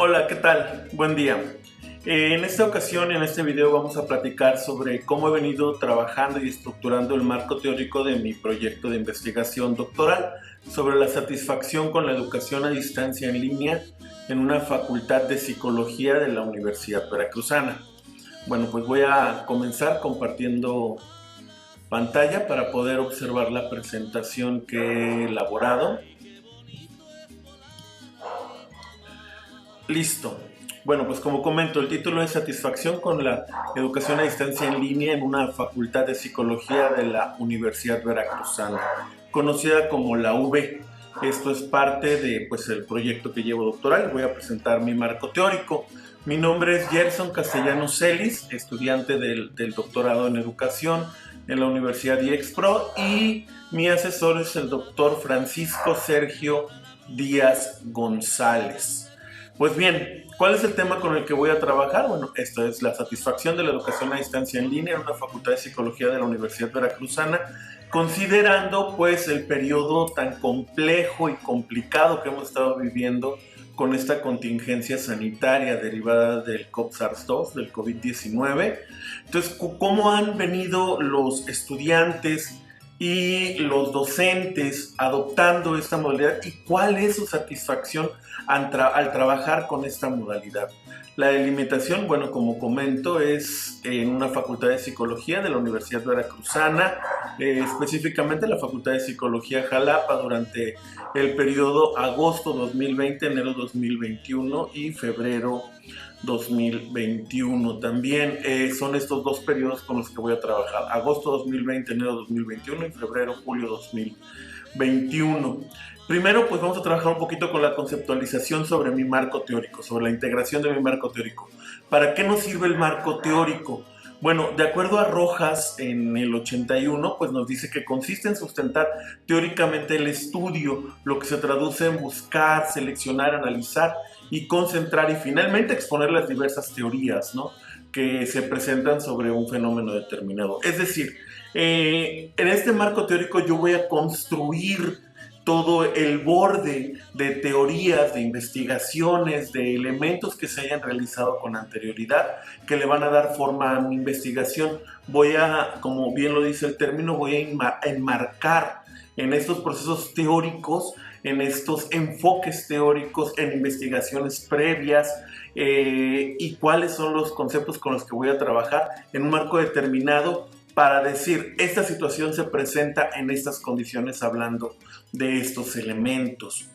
Hola, ¿qué tal? Buen día. En esta ocasión, en este video, vamos a platicar sobre cómo he venido trabajando y estructurando el marco teórico de mi proyecto de investigación doctoral sobre la satisfacción con la educación a distancia en línea en una facultad de psicología de la Universidad Veracruzana. Bueno, pues voy a comenzar compartiendo pantalla para poder observar la presentación que he elaborado. Listo. Bueno, pues como comento, el título es Satisfacción con la educación a distancia en línea en una facultad de psicología de la Universidad Veracruzana, conocida como la UV. Esto es parte de el proyecto que llevo doctoral. Voy a presentar mi marco teórico. Mi nombre es Gerson Castellanos Celis, estudiante del doctorado en educación en la Universidad IEXPRO, y mi asesor es el doctor Francisco Sergio Díaz González. Pues bien, ¿cuál es el tema con el que voy a trabajar? Bueno, esto es la satisfacción de la educación a distancia en línea en una facultad de psicología de la Universidad Veracruzana, considerando pues el periodo tan complejo y complicado que hemos estado viviendo con esta contingencia sanitaria derivada del SARS-CoV-2, del COVID-19. Entonces, ¿cómo han venido los estudiantes y los docentes adoptando esta modalidad y cuál es su satisfacción al trabajar con esta modalidad? La delimitación, bueno, como comento, es en una facultad de psicología de la Universidad Veracruzana, específicamente la Facultad de Psicología Jalapa, durante el periodo agosto 2020, enero 2021 y febrero 2021. También son estos dos periodos con los que voy a trabajar: agosto 2020, enero 2021 y febrero, julio 2021. Primero, pues vamos a trabajar un poquito con la conceptualización sobre mi marco teórico, sobre la integración de mi marco teórico. ¿Para qué nos sirve el marco teórico? Bueno, de acuerdo a Rojas, en el 81, pues nos dice que consiste en sustentar teóricamente el estudio, lo que se traduce en buscar, seleccionar, analizar y concentrar y finalmente exponer las diversas teorías, ¿no?, que se presentan sobre un fenómeno determinado. Es decir, en este marco teórico yo voy a construir todo el borde de teorías, de investigaciones, de elementos que se hayan realizado con anterioridad, que le van a dar forma a mi investigación. Voy a, como bien lo dice el término, voy a enmarcar en estos procesos teóricos, en estos enfoques teóricos, en investigaciones previas, y cuáles son los conceptos con los que voy a trabajar en un marco determinado para decir, esta situación se presenta en estas condiciones hablando de estos elementos.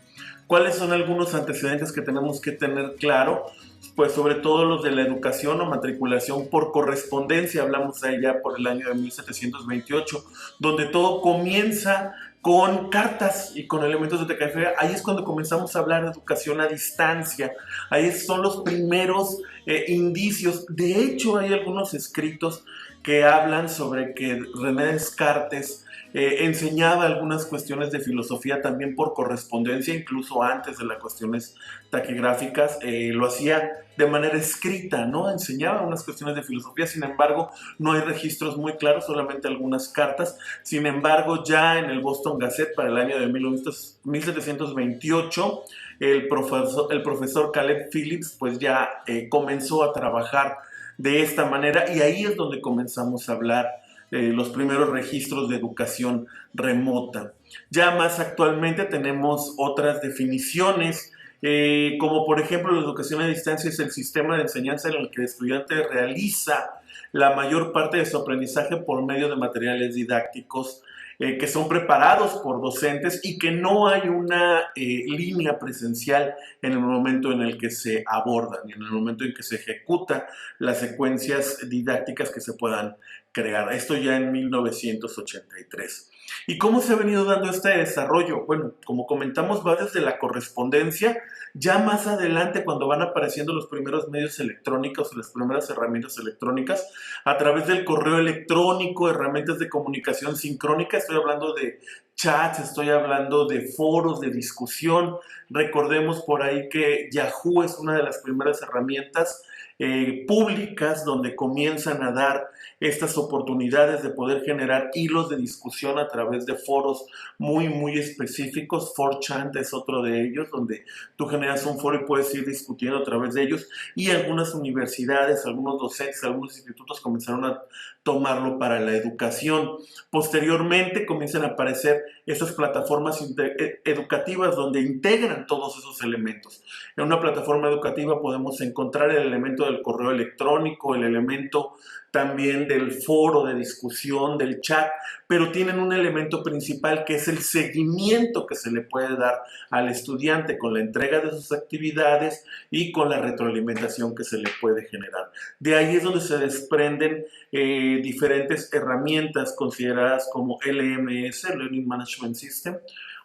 ¿Cuáles son algunos antecedentes que tenemos que tener claro? Pues sobre todo los de la educación o matriculación por correspondencia, hablamos de ella por el año de 1728, donde todo comienza con cartas y con elementos de taquigrafía. Ahí es cuando comenzamos a hablar de educación a distancia, ahí son los primeros indicios. De hecho, hay algunos escritos que hablan sobre que René Descartes enseñaba algunas cuestiones de filosofía también por correspondencia, incluso antes de las cuestiones taquigráficas. Lo hacía de manera escrita, ¿no? Enseñaba unas cuestiones de filosofía. Sin embargo, no hay registros muy claros, solamente algunas cartas. Sin embargo, ya en el Boston Gazette para el año de 1728, el profesor Caleb Phillips pues ya comenzó a trabajar de esta manera, y ahí es donde comenzamos a hablar los primeros registros de educación remota. Ya más actualmente tenemos otras definiciones, como por ejemplo la educación a distancia es el sistema de enseñanza en el que el estudiante realiza la mayor parte de su aprendizaje por medio de materiales didácticos que son preparados por docentes y que no hay una línea presencial en el momento en el que se abordan y en el momento en que se ejecutan las secuencias didácticas que se puedan crear. Esto ya en 1983. ¿Y cómo se ha venido dando este desarrollo? Bueno, como comentamos, va desde la correspondencia. Ya más adelante, cuando van apareciendo los primeros medios electrónicos, las primeras herramientas electrónicas, a través del correo electrónico, herramientas de comunicación sincrónica, estoy hablando de chats, estoy hablando de foros de discusión. Recordemos por ahí que Yahoo es una de las primeras herramientas públicas donde comienzan a dar estas oportunidades de poder generar hilos de discusión a través de foros muy específicos. 4chan es otro de ellos, donde tú generas un foro y puedes ir discutiendo a través de ellos, y algunas universidades, algunos docentes, algunos institutos comenzaron a tomarlo para la educación. Posteriormente comienzan a aparecer estas plataformas educativas donde integran todos esos elementos. En una plataforma educativa podemos encontrar el elemento del correo electrónico, el elemento también del foro de discusión, del chat, pero tienen un elemento principal que es el seguimiento que se le puede dar al estudiante con la entrega de sus actividades y con la retroalimentación que se le puede generar. De ahí es donde se desprenden diferentes herramientas consideradas como LMS, Learning Management System,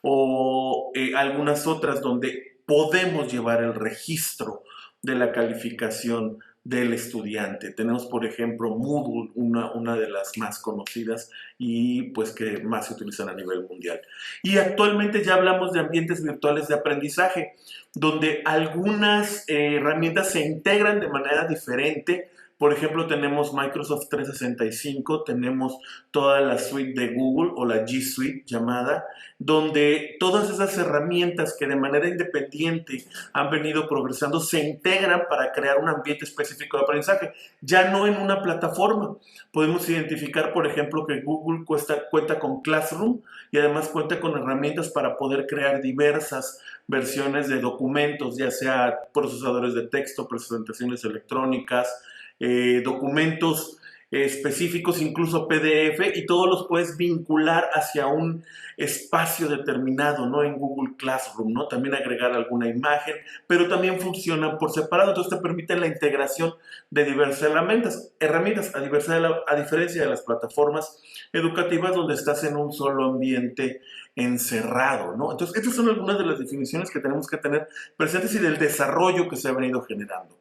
o algunas otras donde podemos llevar el registro de la calificación del estudiante. Tenemos, por ejemplo, Moodle, una de las más conocidas y pues que más se utilizan a nivel mundial. Y actualmente ya hablamos de ambientes virtuales de aprendizaje, donde algunas herramientas se integran de manera diferente. Por ejemplo, tenemos Microsoft 365, tenemos toda la suite de Google o la G Suite llamada, donde todas esas herramientas que de manera independiente han venido progresando se integran para crear un ambiente específico de aprendizaje, ya no en una plataforma. Podemos identificar, por ejemplo, que Google cuenta con Classroom y además cuenta con herramientas para poder crear diversas versiones de documentos, ya sea procesadores de texto, presentaciones electrónicas, documentos específicos, incluso PDF, y todos los puedes vincular hacia un espacio determinado, ¿no? En Google Classroom, ¿no? También agregar alguna imagen, pero también funcionan por separado, entonces te permite la integración de diversas herramientas a diferencia de las plataformas educativas donde estás en un solo ambiente encerrado, ¿no? Entonces, estas son algunas de las definiciones que tenemos que tener presentes y del desarrollo que se ha venido generando.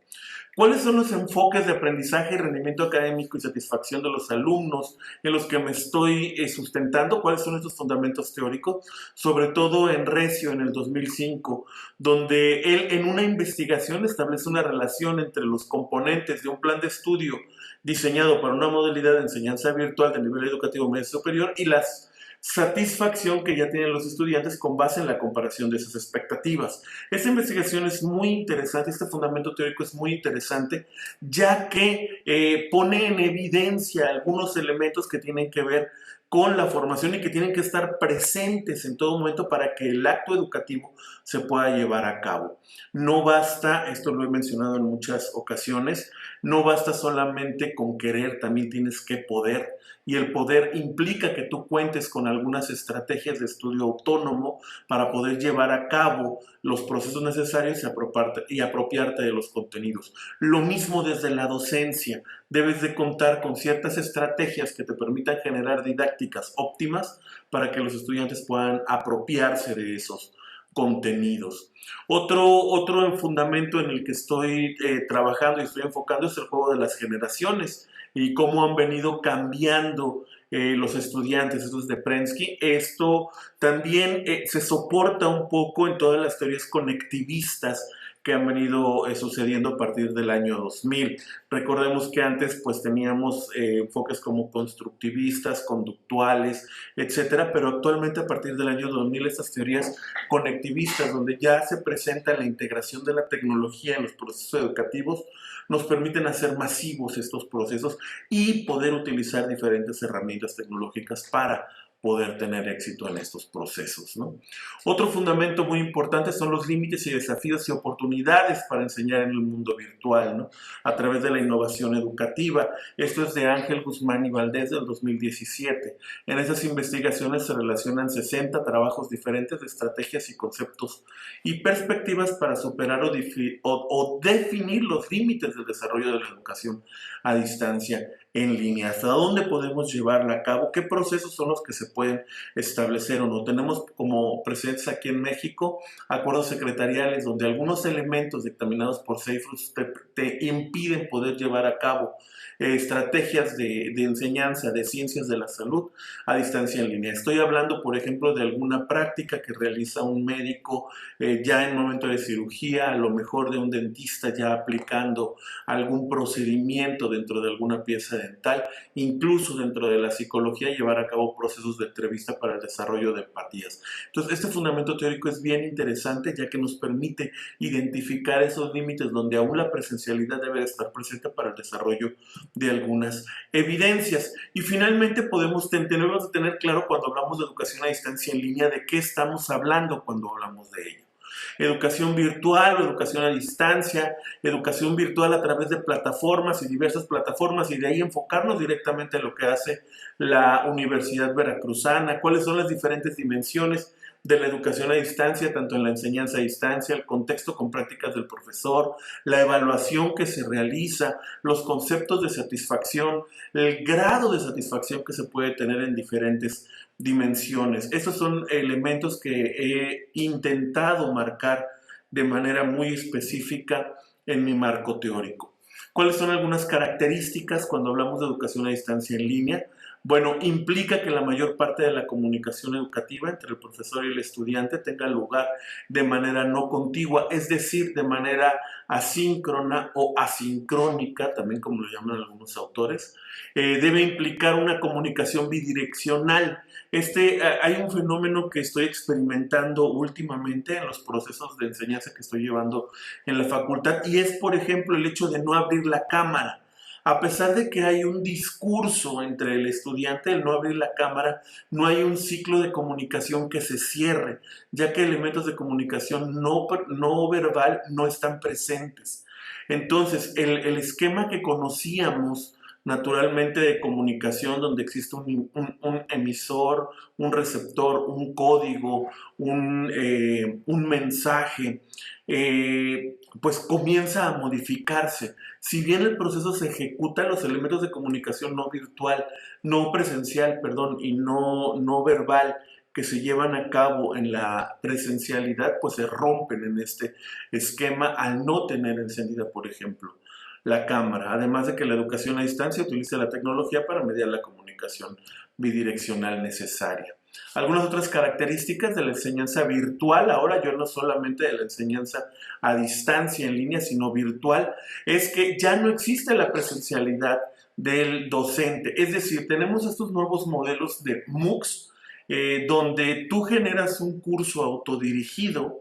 ¿Cuáles son los enfoques de aprendizaje y rendimiento académico y satisfacción de los alumnos en los que me estoy sustentando? ¿Cuáles son estos fundamentos teóricos? Sobre todo en Recio, en el 2005, donde él en una investigación establece una relación entre los componentes de un plan de estudio diseñado para una modalidad de enseñanza virtual de nivel educativo medio superior y la satisfacción que ya tienen los estudiantes con base en la comparación de esas expectativas. Esta investigación es muy interesante, este fundamento teórico es muy interesante, ya que pone en evidencia algunos elementos que tienen que ver con la formación y que tienen que estar presentes en todo momento para que el acto educativo se pueda llevar a cabo. No basta, esto lo he mencionado en muchas ocasiones, no basta solamente con querer, también tienes que poder. Y el poder implica que tú cuentes con algunas estrategias de estudio autónomo para poder llevar a cabo los procesos necesarios y apropiarte de los contenidos. Lo mismo desde la docencia. Debes de contar con ciertas estrategias que te permitan generar didácticas óptimas para que los estudiantes puedan apropiarse de esos contenidos. Otro fundamento en el que estoy trabajando y estoy enfocando es el juego de las generaciones y cómo han venido cambiando los estudiantes, estos de Prensky. Esto también se soporta un poco en todas las teorías conectivistas que han venido sucediendo a partir del año 2000. Recordemos que antes pues teníamos enfoques como constructivistas, conductuales, etcétera, pero actualmente a partir del año 2000 estas teorías conectivistas, donde ya se presenta la integración de la tecnología en los procesos educativos, nos permiten hacer masivos estos procesos y poder utilizar diferentes herramientas tecnológicas para poder tener éxito en estos procesos, ¿no? Otro fundamento muy importante son los límites y desafíos y oportunidades para enseñar en el mundo virtual, ¿no? A través de la innovación educativa. Esto es de Ángel Guzmán y Valdés del 2017. En esas investigaciones se relacionan 60 trabajos diferentes de estrategias y conceptos y perspectivas para superar o definir los límites del desarrollo de la educación a distancia en línea, hasta dónde podemos llevarla a cabo, qué procesos son los que se pueden establecer o no. Tenemos como precedentes aquí en México acuerdos secretariales donde algunos elementos dictaminados por CEIFRUS te impiden poder llevar a cabo estrategias de enseñanza de ciencias de la salud a distancia en línea. Estoy hablando, por ejemplo, de alguna práctica que realiza un médico ya en momento de cirugía, a lo mejor de un dentista ya aplicando algún procedimiento dentro de alguna pieza de trascendental, incluso dentro de la psicología, llevar a cabo procesos de entrevista para el desarrollo de empatías. Entonces, este fundamento teórico es bien interesante, ya que nos permite identificar esos límites donde aún la presencialidad debe estar presente para el desarrollo de algunas evidencias. Y finalmente tenemos que tener claro cuando hablamos de educación a distancia en línea de qué estamos hablando cuando hablamos de ello. Educación virtual o educación a distancia, educación virtual a través de plataformas y diversas plataformas, y de ahí enfocarnos directamente en lo que hace la Universidad Veracruzana, cuáles son las diferentes dimensiones de la educación a distancia, tanto en la enseñanza a distancia, el contexto con prácticas del profesor, la evaluación que se realiza, los conceptos de satisfacción, el grado de satisfacción que se puede tener en diferentes dimensiones. Esos son elementos que he intentado marcar de manera muy específica en mi marco teórico. ¿Cuáles son algunas características cuando hablamos de educación a distancia en línea? Bueno, implica que la mayor parte de la comunicación educativa entre el profesor y el estudiante tenga lugar de manera no contigua, es decir, de manera asíncrona o asincrónica, también como lo llaman algunos autores. Debe implicar una comunicación bidireccional. Hay un fenómeno que estoy experimentando últimamente en los procesos de enseñanza que estoy llevando en la facultad, y es, por ejemplo, el hecho de no abrir la cámara. A pesar de que hay un discurso entre el estudiante, el no abrir la cámara, no hay un ciclo de comunicación que se cierre, ya que elementos de comunicación no verbal no están presentes. Entonces, el esquema que conocíamos naturalmente de comunicación, donde existe un emisor, un receptor, un código, un mensaje, pues comienza a modificarse. Si bien el proceso se ejecuta, los elementos de comunicación no presencial, y no verbal, que se llevan a cabo en la presencialidad, pues se rompen en este esquema al no tener encendida, por ejemplo, la cámara. Además de que la educación a distancia utiliza la tecnología para mediar la comunicación bidireccional necesaria. Algunas otras características de la enseñanza virtual, ahora yo no solamente de la enseñanza a distancia en línea, sino virtual, es que ya no existe la presencialidad del docente. Es decir, tenemos estos nuevos modelos de MOOCs, donde tú generas un curso autodirigido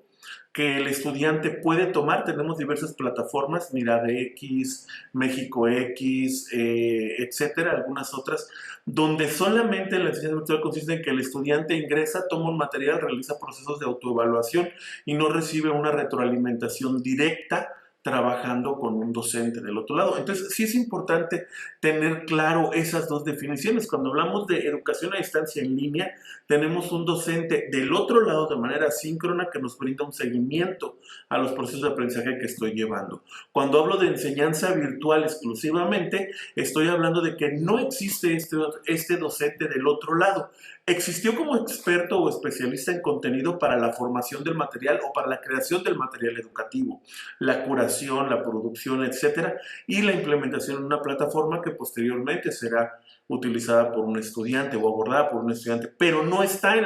que el estudiante puede tomar. Tenemos diversas plataformas, MiradeX, MéxicoX, etcétera, algunas otras, donde solamente la enseñanza virtual consiste en que el estudiante ingresa, toma un material, realiza procesos de autoevaluación y no recibe una retroalimentación directa trabajando con un docente del otro lado. Entonces, sí es importante tener claro esas dos definiciones. Cuando hablamos de educación a distancia en línea, tenemos un docente del otro lado de manera síncrona que nos brinda un seguimiento a los procesos de aprendizaje que estoy llevando. Cuando hablo de enseñanza virtual exclusivamente, estoy hablando de que no existe este docente del otro lado. Existió como experto o especialista en contenido para la formación del material o para la creación del material educativo, la curación, la producción, etcétera, y la implementación en una plataforma que posteriormente será utilizada por un estudiante o abordada por un estudiante, pero no está en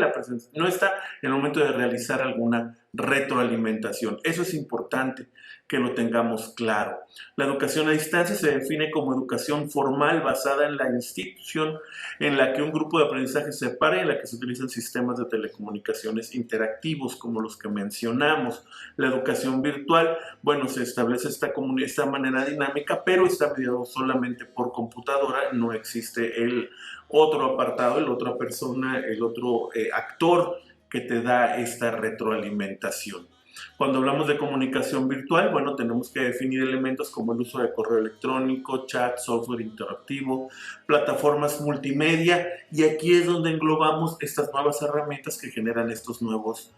el momento de realizar alguna retroalimentación. Eso es importante que lo tengamos claro. La educación a distancia se define como educación formal basada en la institución en la que un grupo de aprendizaje se separa y en la que se utilizan sistemas de telecomunicaciones interactivos como los que mencionamos. La educación virtual, bueno, se establece esta manera dinámica, pero está mediado solamente por computadora, no existe el otro apartado, el otra persona, el otro actor que te da esta retroalimentación. Cuando hablamos de comunicación virtual, bueno, tenemos que definir elementos como el uso de correo electrónico, chat, software interactivo, plataformas multimedia, y aquí es donde englobamos estas nuevas herramientas que generan estos nuevos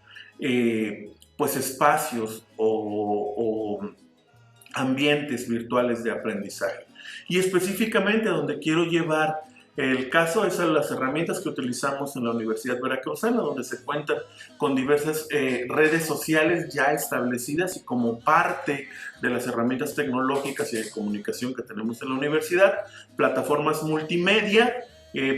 pues espacios o ambientes virtuales de aprendizaje. Y específicamente donde quiero llevar el caso es a las herramientas que utilizamos en la Universidad Veracruzana, donde se cuentan con diversas redes sociales ya establecidas y como parte de las herramientas tecnológicas y de comunicación que tenemos en la universidad, plataformas multimedia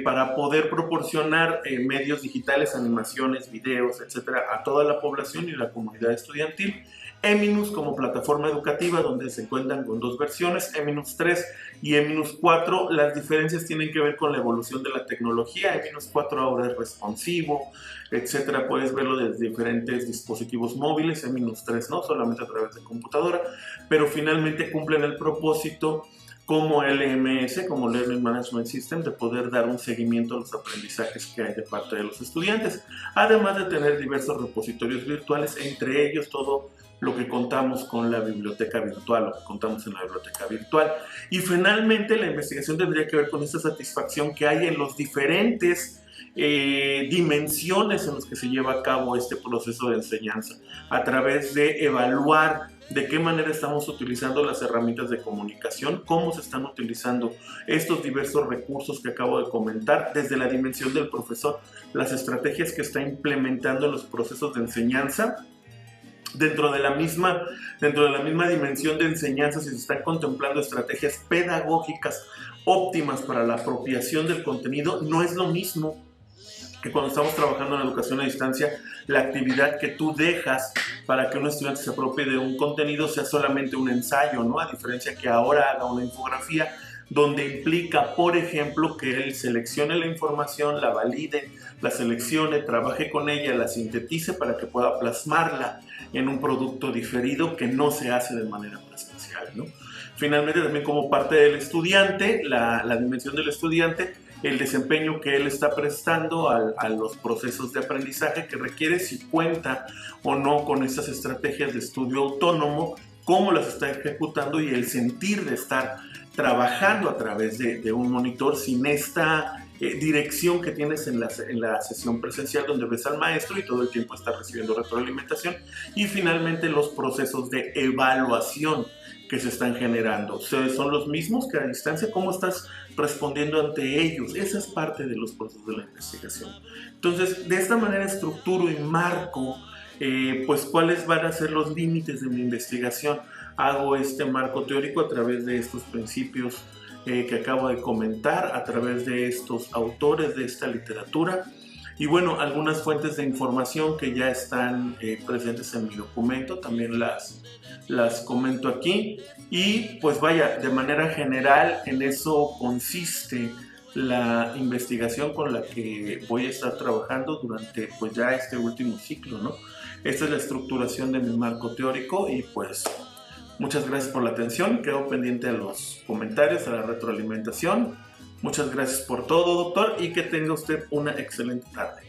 para poder proporcionar medios digitales, animaciones, videos, etcétera, a toda la población y la comunidad estudiantil Eminus como plataforma educativa, donde se cuentan con 2 versiones, Eminus 3 y Eminus 4. Las diferencias tienen que ver con la evolución de la tecnología. Eminus 4 ahora es responsivo, etcétera. Puedes verlo desde diferentes dispositivos móviles. Eminus 3 no, solamente a través de computadora, pero finalmente cumplen el propósito como LMS, como Learning Management System, de poder dar un seguimiento a los aprendizajes que hay de parte de los estudiantes, además de tener diversos repositorios virtuales, entre ellos todo lo que contamos con la biblioteca virtual, lo que contamos en la biblioteca virtual. Y finalmente la investigación tendría que ver con esta satisfacción que hay en los diferentes dimensiones en las que se lleva a cabo este proceso de enseñanza, a través de evaluar de qué manera estamos utilizando las herramientas de comunicación, cómo se están utilizando estos diversos recursos que acabo de comentar, desde la dimensión del profesor, las estrategias que está implementando en los procesos de enseñanza. Dentro de la misma dimensión de enseñanza, si se están contemplando estrategias pedagógicas óptimas para la apropiación del contenido, no es lo mismo que cuando estamos trabajando en educación a distancia, la actividad que tú dejas para que un estudiante se apropie de un contenido sea solamente un ensayo, ¿no? A diferencia que ahora haga una infografía donde implica, por ejemplo, que él seleccione la información, la valide, la seleccione, trabaje con ella, la sintetice para que pueda plasmarla en un producto diferido que no se hace de manera presencial, ¿no? Finalmente, también como parte del estudiante, la dimensión del estudiante, el desempeño que él está prestando a los procesos de aprendizaje que requiere, si cuenta o no con estas estrategias de estudio autónomo, cómo las está ejecutando y el sentir de estar trabajando a través de un monitor sin esta dirección que tienes en la sesión presencial, donde ves al maestro y todo el tiempo está recibiendo retroalimentación. Y finalmente los procesos de evaluación que se están generando. ¿Son los mismos que a distancia? ¿Cómo estás respondiendo ante ellos? Esa es parte de los procesos de la investigación. Entonces, de esta manera estructuro y marco pues cuáles van a ser los límites de mi investigación. Hago este marco teórico a través de estos principios que acabo de comentar, a través de estos autores de esta literatura y bueno, algunas fuentes de información que ya están presentes en mi documento, también las comento aquí. Y pues vaya, de manera general en eso consiste la investigación con la que voy a estar trabajando durante pues ya este último ciclo, ¿no? Esta es la estructuración de mi marco teórico y pues muchas gracias por la atención. Quedo pendiente a los comentarios, a la retroalimentación. Muchas gracias por todo, doctor, y que tenga usted una excelente tarde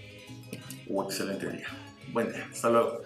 o excelente día. Buen día. Hasta luego.